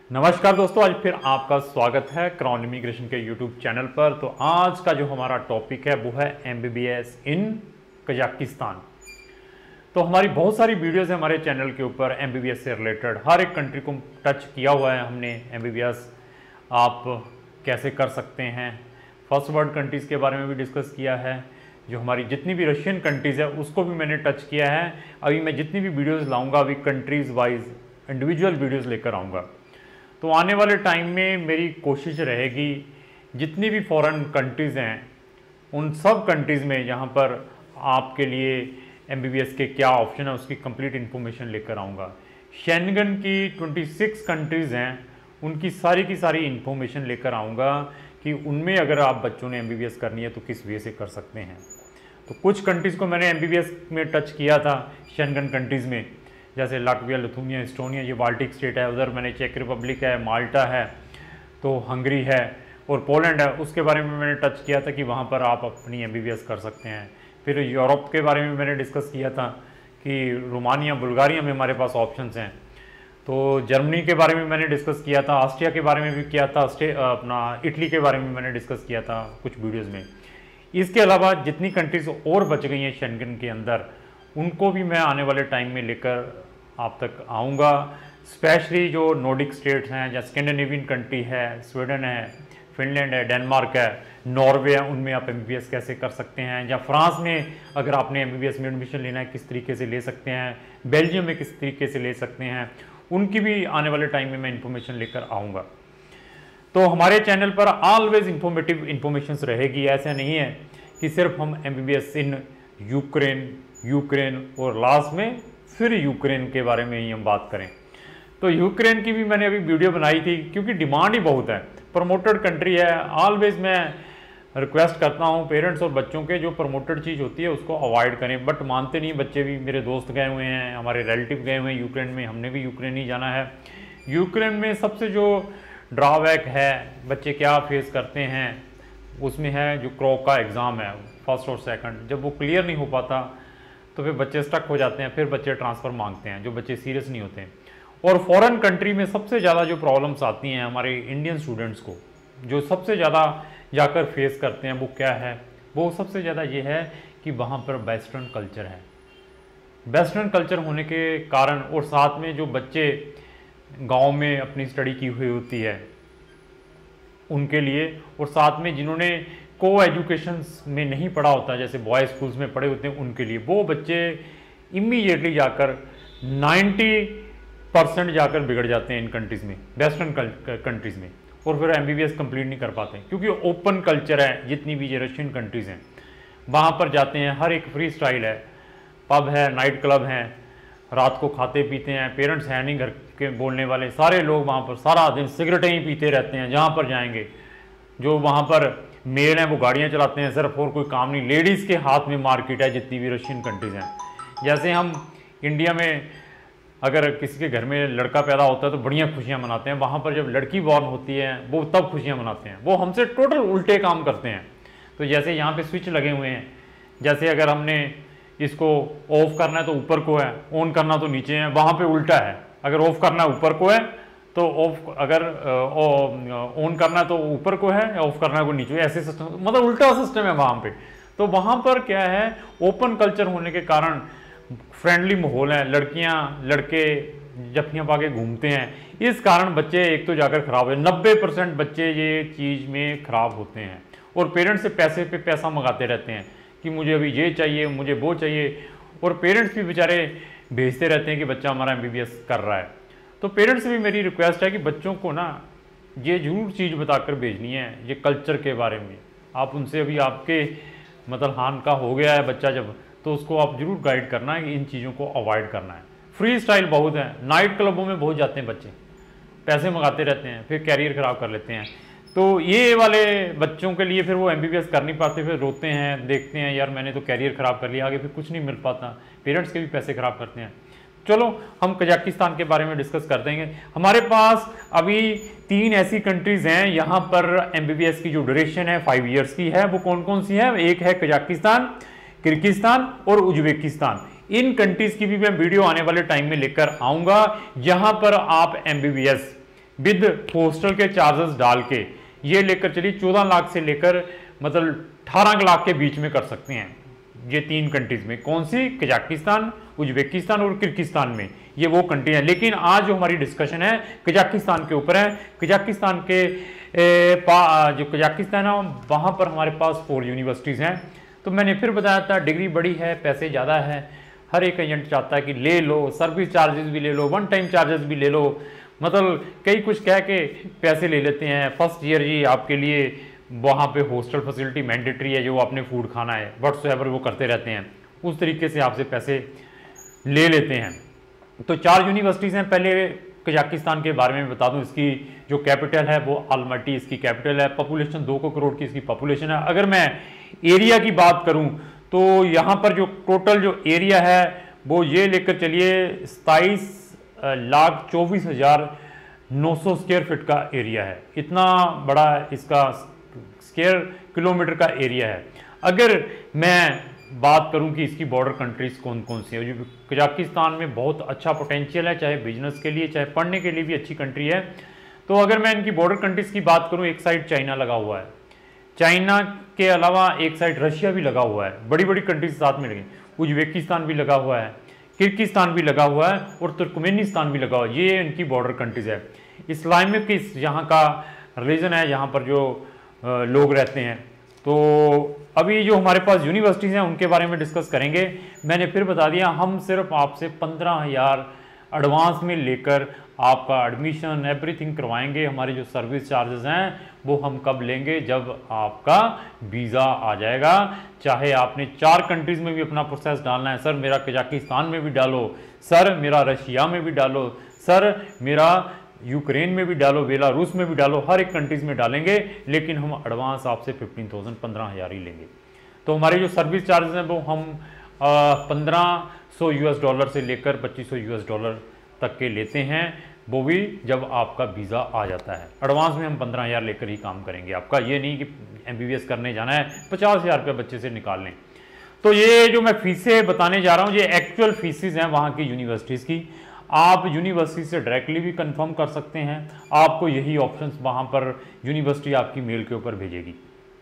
नमस्कार दोस्तों, आज फिर आपका स्वागत है क्राउन इमिग्रेशन के यूट्यूब चैनल पर। तो आज का जो हमारा टॉपिक है वो है एमबीबीएस इन कजाकिस्तान। तो हमारी बहुत सारी वीडियोस है हमारे चैनल के ऊपर एमबीबीएस से रिलेटेड, हर एक कंट्री को टच किया हुआ है हमने। एमबीबीएस आप कैसे कर सकते हैं, फर्स्ट वर्ल्ड कंट्रीज़ के बारे में भी डिस्कस किया है, जो हमारी जितनी भी रशियन कंट्रीज़ है उसको भी मैंने टच किया है। अभी मैं जितनी भी वीडियोज़ लाऊँगा अभी कंट्रीज़ वाइज इंडिविजुअल वीडियोज़ लेकर आऊँगा। तो आने वाले टाइम में मेरी कोशिश रहेगी जितनी भी फॉरेन कंट्रीज़ हैं उन सब कंट्रीज़ में जहाँ पर आपके लिए एमबीबीएस के क्या ऑप्शन है उसकी कंप्लीट इन्फॉर्मेशन लेकर आऊँगा। शेंगन की 26 कंट्रीज़ हैं, उनकी सारी की सारी इन्फॉर्मेशन लेकर आऊँगा कि उनमें अगर आप बच्चों ने एमबीबीएस करनी है तो किस वे से कर सकते हैं। तो कुछ कंट्रीज़ को मैंने एमबीबीएस में टच किया था शेंगन कंट्रीज़ में, जैसे लाटविया, लिथुनिया, एस्टोनिया, ये बाल्टिक स्टेट है। उधर मैंने चेक रिपब्लिक है, माल्टा है, तो हंगरी है और पोलैंड है, उसके बारे में मैंने टच किया था कि वहाँ पर आप अपनी एमबीबीएस कर सकते हैं। फिर यूरोप के बारे में मैंने डिस्कस किया था कि रोमानिया, बुल्गारिया में हमारे पास ऑप्शंस हैं। तो जर्मनी के बारे में मैंने डिस्कस किया था, ऑस्ट्रिया के बारे में भी किया था, अपना इटली के बारे में मैंने डिस्कस किया था कुछ वीडियोज़ में। इसके अलावा जितनी कंट्रीज़ और बच गई हैं शेंगन के अंदर उनको भी मैं आने वाले टाइम में लेकर आप तक आऊँगा। स्पेशली जो नॉर्डिक स्टेट्स हैं, जैसे स्कैंडिनेवियन कंट्री है, स्वीडन है, फिनलैंड है, डेनमार्क है, नॉर्वे है, उनमें आप एमबीबीएस कैसे कर सकते हैं, या फ्रांस में अगर आपने एमबीबीएस में एडमिशन लेना है किस तरीके से ले सकते हैं, बेल्जियम में किस तरीके से ले सकते हैं, उनकी भी आने वाले टाइम में मैं इन्फॉर्मेशन लेकर आऊँगा। तो हमारे चैनल पर ऑलवेज इंफॉर्मेटिव इन्फॉर्मेशन रहेगी। ऐसा नहीं है कि सिर्फ हम एमबीबीएस इन यूक्रेन और लास्ट में फिर यूक्रेन के बारे में ही हम बात करें। तो यूक्रेन की भी मैंने अभी वीडियो बनाई थी क्योंकि डिमांड ही बहुत है, प्रमोटेड कंट्री है। ऑलवेज मैं रिक्वेस्ट करता हूँ पेरेंट्स और बच्चों के, जो प्रमोटेड चीज़ होती है उसको अवॉइड करें, बट मानते नहीं बच्चे भी। मेरे दोस्त गए हुए हैं, हमारे रिलेटिव गए हुए हैं यूक्रेन में, हमने भी यूक्रेन ही जाना है। यूक्रेन में सबसे जो ड्रॉबैक है, बच्चे क्या फेस करते हैं, उसमें है जो क्रॉक का एग्ज़ाम है फर्स्ट और सेकंड, जब वो क्लियर नहीं हो पाता तो फिर बच्चे स्टक हो जाते हैं, फिर बच्चे ट्रांसफ़र मांगते हैं, जो बच्चे सीरियस नहीं होते हैं। और फॉरेन कंट्री में सबसे ज़्यादा जो प्रॉब्लम्स आती हैं हमारे इंडियन स्टूडेंट्स को, जो सबसे ज़्यादा जाकर फेस करते हैं, वो क्या है, वो सबसे ज़्यादा ये है कि वहाँ पर वेस्टर्न कल्चर है। वेस्टर्न कल्चर होने के कारण, और साथ में जो बच्चे गाँव में अपनी स्टडी की हुई होती है उनके लिए, और साथ में जिन्होंने को एजुकेशन में नहीं पढ़ा होता, जैसे बॉयज़ स्कूल्स में पढ़े होते हैं, उनके लिए वो बच्चे इमीडिएटली जाकर 90% जाकर बिगड़ जाते हैं इन कंट्रीज़ में, वेस्टर्न कंट्रीज़ में, और फिर एमबीबीएस कंप्लीट नहीं कर पाते क्योंकि ओपन कल्चर है। जितनी भी ये रशियन कंट्रीज़ हैं वहाँ पर जाते हैं, हर एक फ्री स्टाइल है, पब है, नाइट क्लब हैं, रात को खाते पीते हैं, पेरेंट्स हैं नहीं घर के बोलने वाले, सारे लोग वहाँ पर सारा दिन सिगरेटें ही पीते रहते हैं। जहाँ पर जाएंगे, जो वहाँ पर मेल हैं वो गाड़ियाँ चलाते हैं सिर्फ, और कोई काम नहीं। लेडीज़ के हाथ में मार्केट है जितनी भी रशियन कंट्रीज़ हैं। जैसे हम इंडिया में अगर किसी के घर में लड़का पैदा होता है तो बढ़िया खुशियाँ मनाते हैं, वहाँ पर जब लड़की बॉर्न होती है वो तब खुशियाँ मनाते हैं। वो हमसे टोटल उल्टे काम करते हैं। तो जैसे यहाँ पे स्विच लगे हुए हैं, जैसे अगर हमने इसको ऑफ करना है तो ऊपर को है, ऑन करना तो नीचे है, वहाँ पर उल्टा है। अगर ऑफ करना है ऊपर को है तो ऑफ, अगर ऑन करना है तो ऊपर को है, ऑफ करना है को नीचे, ऐसे सिस्टम, मतलब उल्टा सिस्टम है वहाँ पे। तो वहाँ पर क्या है, ओपन कल्चर होने के कारण फ्रेंडली माहौल है, लड़कियाँ लड़के जफ्फियाँ पा के घूमते हैं, इस कारण बच्चे एक तो जाकर ख़राब है। 90% बच्चे ये चीज़ में ख़राब होते हैं, और पेरेंट्स से पैसे पे पैसा मंगाते रहते हैं कि मुझे अभी ये चाहिए, मुझे वो चाहिए, और पेरेंट्स भी बेचारे भेजते रहते हैं कि बच्चा हमारा एमबीबीएस कर रहा है। तो पेरेंट्स से भी मेरी रिक्वेस्ट है कि बच्चों को ना ये जरूर चीज़ बताकर भेजनी है, ये कल्चर के बारे में। आप उनसे अभी आपके मतलब हान का हो गया है बच्चा जब, तो उसको आप जरूर गाइड करना है कि इन चीज़ों को अवॉइड करना है। फ्री स्टाइल बहुत है, नाइट क्लबों में बहुत जाते हैं बच्चे, पैसे मंगाते रहते हैं, फिर कैरियर ख़राब कर लेते हैं। तो ये वाले बच्चों के लिए फिर वो एमबीबीएस कर नहीं पाते, फिर रोते हैं, देखते हैं यार मैंने तो कैरियर ख़राब कर लिया, आगे फिर कुछ नहीं मिल पाता, पेरेंट्स के भी पैसे ख़राब करते हैं। चलो हम कजाकिस्तान के बारे में डिस्कस कर देंगे। हमारे पास अभी 3 ऐसी कंट्रीज़ हैं यहाँ पर एमबीबीएस की जो ड्यूरेशन है 5 ईयर्स की है। वो कौन कौन सी है? एक है कजाकिस्तान, किर्गिस्तान और उज्बेकिस्तान। इन कंट्रीज़ की भी मैं वीडियो आने वाले टाइम में लेकर आऊँगा, जहाँ पर आप एमबीबीएस विद हॉस्टल के चार्जेस डाल के ये लेकर चलिए 14 लाख से लेकर मतलब 18 लाख के बीच में कर सकते हैं। ये 3 कंट्रीज में कौन सी, कजाकिस्तान, उज्बेकिस्तान और किर्गिस्तान में, ये वो कंट्री है। लेकिन आज जो हमारी डिस्कशन है कजाकिस्तान के ऊपर है। कजाकिस्तान के जो कजाकिस्तान है वहाँ पर हमारे पास 4 यूनिवर्सिटीज़ हैं। तो मैंने फिर बताया था डिग्री बड़ी है, पैसे ज़्यादा है, हर एक एजेंट चाहता है कि ले लो, सर्विस चार्जेस भी ले लो, वन टाइम चार्जेस भी ले लो, मतलब कई कुछ कह के पैसे ले लेते हैं। फर्स्ट ईयर जी आपके लिए वहाँ पे हॉस्टल फैसिलिटी मैंडेटरी है, जो आपने फूड खाना है व्हाट्सएवर वो करते रहते हैं, उस तरीके से आपसे पैसे ले लेते हैं। तो 4 यूनिवर्सिटीज़ हैं। पहले कजाकिस्तान के बारे में बता दूं, इसकी जो कैपिटल है वो अलमटी इसकी कैपिटल है। पॉपुलेशन 2 करोड़ की इसकी पॉपुलेशन है। अगर मैं एरिया की बात करूं तो यहाँ पर जो टोटल जो एरिया है वो ये लेकर चलिए 27,24,900 स्क्वायर फीट का एरिया है। इतना बड़ा इसका स्क्वायर किलोमीटर का एरिया है। अगर मैं बात करूं कि इसकी बॉर्डर कंट्रीज कौन कौन सी है, कजाकिस्तान में बहुत अच्छा पोटेंशियल है, चाहे बिजनेस के लिए चाहे पढ़ने के लिए भी अच्छी कंट्री है। तो अगर मैं इनकी बॉर्डर कंट्रीज की बात करूं, एक साइड चाइना लगा हुआ है, चाइना के अलावा एक साइड रशिया भी लगा हुआ है, बड़ी बड़ी कंट्रीज साथ में लगी, उज्बेकिस्तान भी लगा हुआ है, किर्गिस्तान भी लगा हुआ है और तुर्कमेनिस्तान भी लगा हुआ है। ये इनकी बॉर्डर कंट्रीज है। इस्लामिक यहाँ का रिलीजन है, यहाँ पर जो लोग रहते हैं। तो अभी जो हमारे पास यूनिवर्सिटीज़ हैं उनके बारे में डिस्कस करेंगे। मैंने फिर बता दिया हम सिर्फ आपसे 15,000 एडवांस में लेकर आपका एडमिशन एवरीथिंग करवाएंगे। हमारे जो सर्विस चार्जेस हैं वो हम कब लेंगे, जब आपका वीज़ा आ जाएगा। चाहे आपने 4 कंट्रीज़ में भी अपना प्रोसेस डालना है, सर मेरा कजाकिस्तान में भी डालो, सर मेरा रशिया में भी डालो, सर मेरा यूक्रेन में भी डालो, बेलारूस में भी डालो, हर एक कंट्रीज में डालेंगे, लेकिन हम एडवांस आपसे 15,000 ही लेंगे। तो हमारे जो सर्विस चार्जेस हैं वो हम $1,500 से लेकर $2,500 तक के लेते हैं, वो भी जब आपका वीज़ा आ जाता है। एडवांस में हम 15,000 लेकर ही काम करेंगे आपका। ये नहीं कि MBBS करने जाना है 50,000 रुपये बच्चे से निकाल लें। तो ये जो मैं फीसें बताने जा रहा हूँ ये एक्चुअल फीसेज हैं वहाँ की यूनिवर्सिटीज़ की। आप यूनिवर्सिटी से डायरेक्टली भी कंफर्म कर सकते हैं, आपको यही ऑप्शंस वहाँ पर यूनिवर्सिटी आपकी मेल के ऊपर भेजेगी।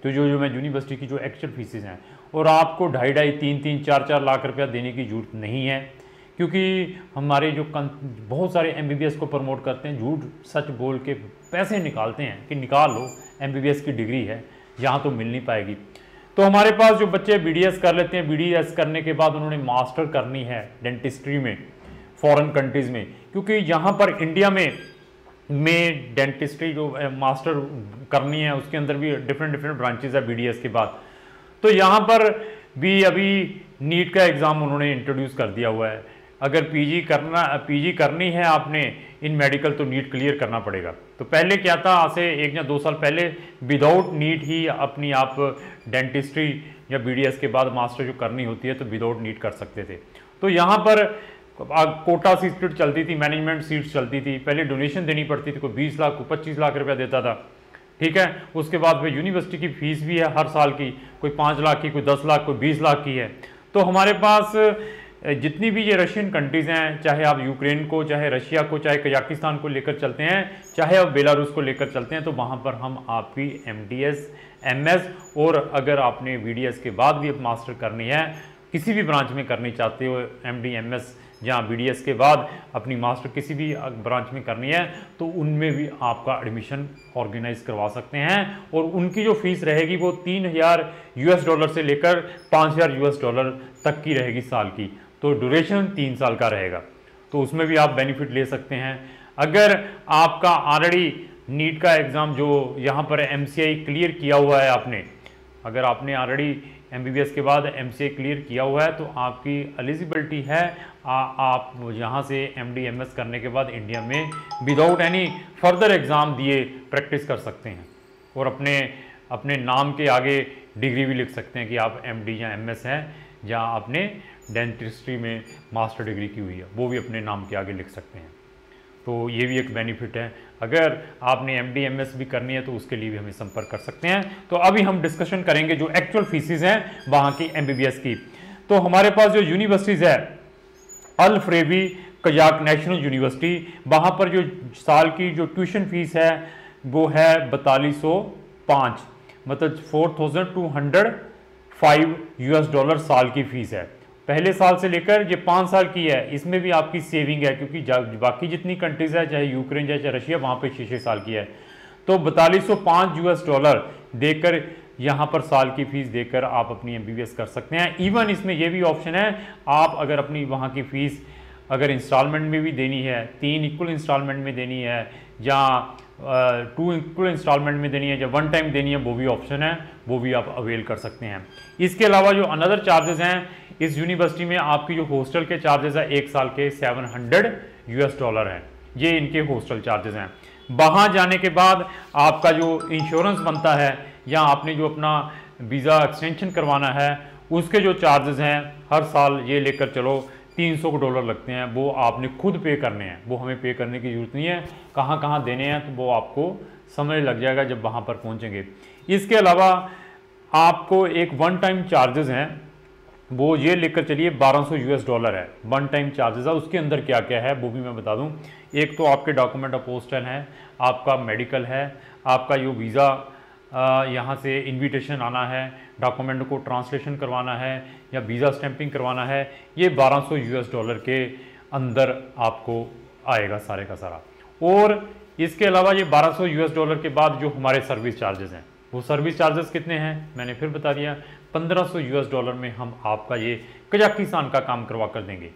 तो जो मैं यूनिवर्सिटी की जो एक्चुअल फीसेज हैं, और आपको 2.5, 3, 4 लाख रुपया देने की जरूरत नहीं है, क्योंकि हमारे जो बहुत सारे MBBS को प्रमोट करते हैं, झूठ सच बोल के पैसे निकालते हैं कि निकाल लो, MBBS की डिग्री है, यहाँ तो मिल नहीं पाएगी। तो हमारे पास जो बच्चे BDS कर लेते हैं, BDS करने के बाद उन्होंने मास्टर करनी है डेंटिस्ट्री में फॉरेन कंट्रीज़ में, क्योंकि यहाँ पर इंडिया में डेंटिस्ट्री जो मास्टर करनी है उसके अंदर भी डिफरेंट ब्रांचेज है BDS के बाद। तो यहाँ पर भी अभी नीट का एग्ज़ाम उन्होंने इंट्रोड्यूस कर दिया हुआ है। अगर पीजी करनी है आपने इन मेडिकल तो नीट क्लियर करना पड़ेगा। तो पहले क्या था, आज से 1 या 2 साल पहले विदाउट नीट ही अपनी आप डेंटिस्ट्री या BDS के बाद मास्टर जो करनी होती है तो विदाउट नीट कर सकते थे। तो यहाँ पर कोटा सीट चलती थी, मैनेजमेंट सीट्स चलती थी, पहले डोनेशन देनी पड़ती थी, कोई 20 लाख कोई 25 लाख रुपया देता था, ठीक है। उसके बाद फिर यूनिवर्सिटी की फीस भी है हर साल की, कोई 5 लाख की, कोई 10 लाख, कोई 20 लाख की है। तो हमारे पास जितनी भी ये रशियन कंट्रीज़ हैं, चाहे आप यूक्रेन को, चाहे रशिया को, चाहे कजाकिस्तान को लेकर चलते हैं, चाहे आप बेलारूस को लेकर चलते हैं, तो वहाँ पर हम आपकी MDS MS और अगर आपने BDS के बाद भी मास्टर करनी है, किसी भी ब्रांच में करनी चाहते हो, MD MS या BDS के बाद अपनी मास्टर किसी भी ब्रांच में करनी है, तो उनमें भी आपका एडमिशन ऑर्गेनाइज करवा सकते हैं। और उनकी जो फीस रहेगी वो $3,000 से लेकर $5,000 तक की रहेगी साल की। तो ड्यूरेशन 3 साल का रहेगा, तो उसमें भी आप बेनिफिट ले सकते हैं। अगर आपका ऑलरेडी नीट का एग्ज़ाम जो यहाँ पर MCI क्लियर किया हुआ है आपने, अगर आपने ऑलरेडी MBBS के बाद MCA क्लियर किया हुआ है तो आपकी एलिजिबिलिटी है, आप यहाँ से MD MS करने के बाद इंडिया में विदाउट एनी फर्दर एग्ज़ाम दिए प्रैक्टिस कर सकते हैं और अपने नाम के आगे डिग्री भी लिख सकते हैं कि आप MD या MS हैं, या आपने डेंटिस्ट्री में मास्टर डिग्री की हुई है वो भी अपने नाम के आगे लिख सकते हैं। तो ये भी एक बेनिफिट है। अगर आपने MD MS भी करनी है तो उसके लिए भी हमें संपर्क कर सकते हैं। तो अभी हम डिस्कशन करेंगे जो एक्चुअल फीसिस हैं वहाँ की MBBS की। तो हमारे पास जो यूनिवर्सिटीज़ है अल फ्रेबी कजाक नेशनल यूनिवर्सिटी, वहाँ पर जो साल की जो ट्यूशन फीस है वो है 4205, मतलब $4205 साल की फ़ीस है। पहले साल से लेकर ये 5 साल की है, इसमें भी आपकी सेविंग है, क्योंकि बाकी जितनी कंट्रीज़ है, चाहे यूक्रेन चाहे रशिया, वहाँ पे 6 साल की है। तो $4205 देकर यहाँ पर साल की फ़ीस देकर आप अपनी MBBS कर सकते हैं। इवन इसमें यह भी ऑप्शन है, आप अगर अपनी वहाँ की फ़ीस अगर इंस्टॉलमेंट में भी देनी है, 3 इक्वल इंस्टॉलमेंट में देनी है, या 2 इक्वल इंस्टॉलमेंट में देनी है, या 1 टाइम देनी है, वो भी ऑप्शन है, वो भी आप अवेल कर सकते हैं। इसके अलावा जो अनदर चार्जेस हैं इस यूनिवर्सिटी में, आपकी जो हॉस्टल के चार्जेस है 1 साल के $700 हैं, ये इनके हॉस्टल चार्जेस हैं। वहाँ जाने के बाद आपका जो इंश्योरेंस बनता है, या आपने जो अपना वीज़ा एक्सटेंशन करवाना है, उसके जो चार्जेस हैं हर साल ये लेकर चलो $300 लगते हैं, वो आपने खुद पे करने हैं, वो हमें पे करने की ज़रूरत नहीं है। कहाँ कहाँ देने हैं तो वो आपको समझ लग जाएगा जब वहाँ पर पहुँचेंगे। इसके अलावा आपको एक 1 टाइम चार्जेस हैं, वो ये लेकर चलिए $1200 है, 1 टाइम चार्जेस है। उसके अंदर क्या क्या है वो भी मैं बता दूँ। एक तो आपके डॉक्यूमेंट अपोस्टल है, आपका मेडिकल है, आपका जो वीज़ा यहाँ से इनविटेशन आना है, डॉक्यूमेंट को ट्रांसलेशन करवाना है, या वीज़ा स्टैंपिंग करवाना है, ये $1200 के अंदर आपको आएगा सारे का सारा। और इसके अलावा ये $1200 के बाद जो हमारे सर्विस चार्जेस हैं, वो सर्विस चार्जेस कितने हैं मैंने फिर बता दिया, $1500 में हम आपका ये कजाकिस्तान का काम करवा कर देंगे।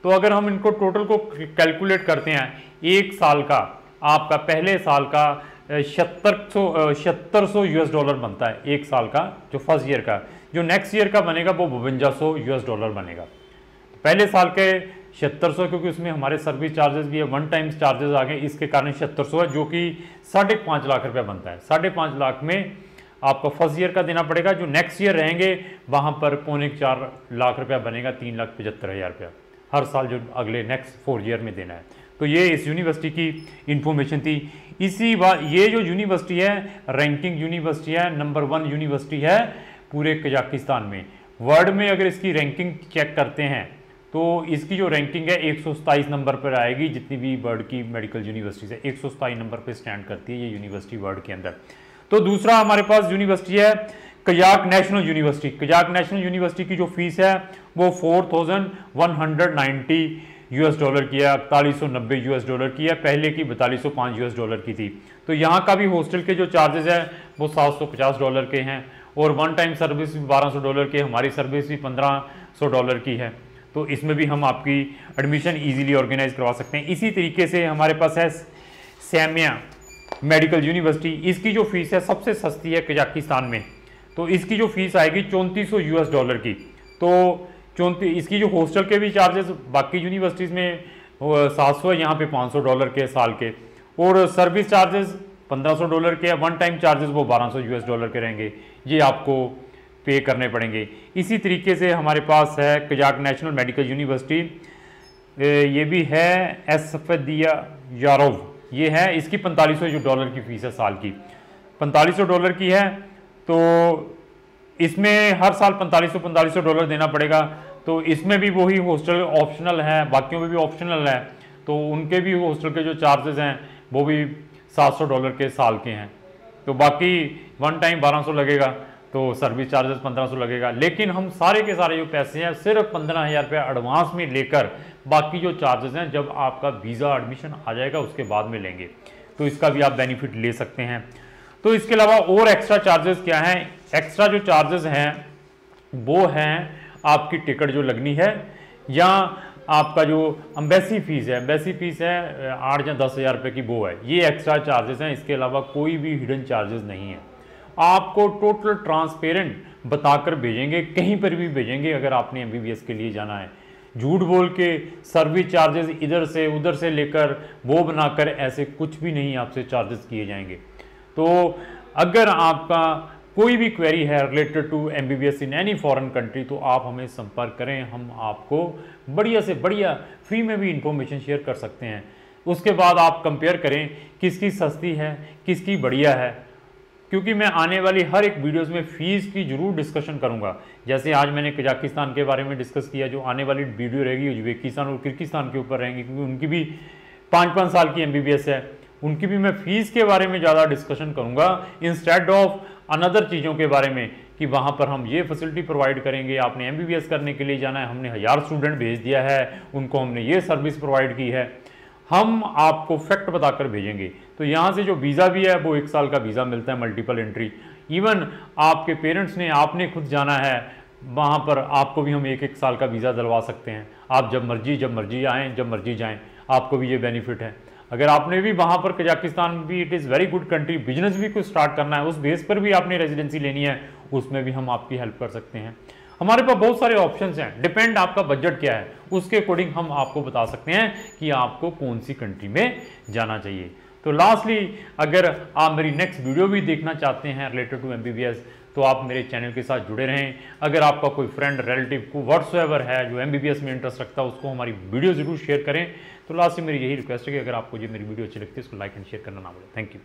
तो अगर हम इनको टोटल को कैलकुलेट करते हैं, 1 साल का आपका, पहले साल का $7600 बनता है 1 साल का, जो फर्स्ट ईयर का। जो नेक्स्ट ईयर का बनेगा वो $5200 बनेगा। पहले साल के 7600, क्योंकि उसमें हमारे सर्विस चार्जेस भी है, 1 टाइम चार्जेस आ गए, इसके कारण 7600 है, जो कि 5.5 लाख रुपया बनता है। 5.5 लाख में आपको फर्स्ट ईयर का देना पड़ेगा। जो नेक्स्ट ईयर रहेंगे वहाँ पर 3.25 लाख रुपया बनेगा, 3,75,000 रुपया हर साल, जो अगले नेक्स्ट 4 ईयर में देना है। तो ये इस यूनिवर्सिटी की इन्फॉर्मेशन थी। इसी बात, ये जो यूनिवर्सिटी है रैंकिंग यूनिवर्सिटी है, नंबर 1 यूनिवर्सिटी है पूरे कजाकिस्तान में। वर्ल्ड में अगर इसकी रैंकिंग चेक करते हैं तो इसकी जो रैंकिंग है 127 नंबर पर आएगी। जितनी भी वर्ल्ड की मेडिकल यूनिवर्सिटीज़ है 127 नंबर पर स्टैंड करती है ये यूनिवर्सिटी वर्ल्ड के अंदर। तो दूसरा हमारे पास यूनिवर्सिटी है Kazakh national university. Kazakh national university की जो फीस है वो $4190 की है, $4190 की है, पहले की $4205 की थी। तो यहाँ का भी हॉस्टल के जो चार्जेस है वो $750 के हैं, और 1 टाइम सर्विस भी $1200 के, हमारी सर्विस भी $1500 की है। तो इसमें भी हम आपकी एडमिशन इजीली ऑर्गेनाइज करवा सकते हैं। इसी तरीके से हमारे पास है सैमिया मेडिकल यूनिवर्सिटी। इसकी जो फीस है सबसे सस्ती है कजाकिस्तान में, तो इसकी जो फीस आएगी $3400 की। तो इसकी जो हॉस्टल के भी चार्जेस बाकी यूनिवर्सिटीज़ में 700 है, यहाँ पे $500 के साल के, और सर्विस चार्जेस $1500 के, 1 टाइम चार्जेस वो $1200 के रहेंगे, ये आपको पे करने पड़ेंगे। इसी तरीके से हमारे पास है कजाक नेशनल मेडिकल यूनिवर्सिटी, ये भी है एसफदिया यारोव, ये है, इसकी $4500 की फ़ीस है साल की, $4500 की है। तो इसमें हर साल $4500 देना पड़ेगा। तो इसमें भी वही हॉस्टल ऑप्शनल है, बाकियों में भी ऑप्शनल है, तो उनके भी हॉस्टल के जो चार्जेस हैं वो भी $700 के साल के हैं। तो बाकी 1 टाइम 1200 लगेगा, तो सर्विस चार्जेस 1500 लगेगा। लेकिन हम सारे के सारे जो पैसे हैं सिर्फ 15,000 रुपया एडवांस में लेकर, बाकी जो चार्जेस हैं जब आपका वीज़ा एडमिशन आ जाएगा उसके बाद में लेंगे, तो इसका भी आप बेनिफिट ले सकते हैं। तो इसके अलावा और एक्स्ट्रा चार्जेस क्या हैं? एक्स्ट्रा जो चार्जेस हैं वो हैं आपकी टिकट जो लगनी है, या आपका जो एम्बेसी फ़ीस है, एम्बेसी फ़ीस है 8 या 10,000 रुपये की, वो है, ये एक्स्ट्रा चार्जेस हैं। इसके अलावा कोई भी हिडन चार्जेस नहीं है। आपको टोटल ट्रांसपेरेंट बताकर भेजेंगे, कहीं पर भी भेजेंगे अगर आपने MBBS के लिए जाना है। झूठ बोल के सर्विस चार्जेस इधर से उधर से लेकर वो बनाकर ऐसे कुछ भी नहीं आपसे चार्जेस किए जाएंगे। तो अगर आपका कोई भी क्वेरी है related to MBBS in any foreign country, तो आप हमें संपर्क करें, हम आपको बढ़िया से बढ़िया फ्री में भी इंफॉर्मेशन शेयर कर सकते हैं। उसके बाद आप कंपेयर करें किसकी सस्ती है, किसकी बढ़िया है, क्योंकि मैं आने वाली हर एक वीडियोस में फ़ीस की जरूर डिस्कशन करूंगा। जैसे आज मैंने कजाकिस्तान के बारे में डिस्कस किया, जो आने वाली वीडियो रहेगी उज्बेकिस्तान और किर्गिस्तान के ऊपर रहेंगी, क्योंकि उनकी भी 5-5 साल की MBBS है, उनकी भी मैं फ़ीस के बारे में ज़्यादा डिस्कशन करूँगा इंस्टेड ऑफ अनदर चीज़ों के बारे में कि वहाँ पर हम ये फैसिलिटी प्रोवाइड करेंगे, आपने MBBS करने के लिए जाना है, हमने 1000 स्टूडेंट भेज दिया है, उनको हमने ये सर्विस प्रोवाइड की है। हम आपको फैक्ट बताकर भेजेंगे। तो यहाँ से जो वीज़ा भी है वो 1 साल का वीज़ा मिलता है, मल्टीपल एंट्री। इवन आपके पेरेंट्स ने, आपने खुद जाना है वहाँ पर, आपको भी हम 1-1 साल का वीज़ा दिलवा सकते हैं। आप जब मर्जी आएँ, जब मर्जी जाएँ, आपको भी ये बेनिफिट है। अगर आपने भी वहाँ पर कजाकिस्तान भी, it is very good country, business भी कुछ स्टार्ट करना है, उस बेस पर भी आपने रेजिडेंसी लेनी है, उसमें भी हम आपकी हेल्प कर सकते हैं। हमारे पास बहुत सारे ऑप्शंस हैं, डिपेंड आपका बजट क्या है, उसके अकॉर्डिंग हम आपको बता सकते हैं कि आपको कौन सी कंट्री में जाना चाहिए। तो लास्टली, अगर आप मेरी नेक्स्ट वीडियो भी देखना चाहते हैं रिलेटेड टू MBBS, तो आप मेरे चैनल के साथ जुड़े रहें। अगर आपका कोई फ्रेंड, रिलेटिव को व्हाट्सएवर है जो MBBS में इंटरेस्ट रखता है, उसको हमारी वीडियो जरूर शेयर करें। तो लास्ट में मेरी यही रिक्वेस्ट है कि अगर आपको ये मेरी वीडियो अच्छी लगती है, इसको लाइक एंड शेयर करना ना भूलें। Thank you.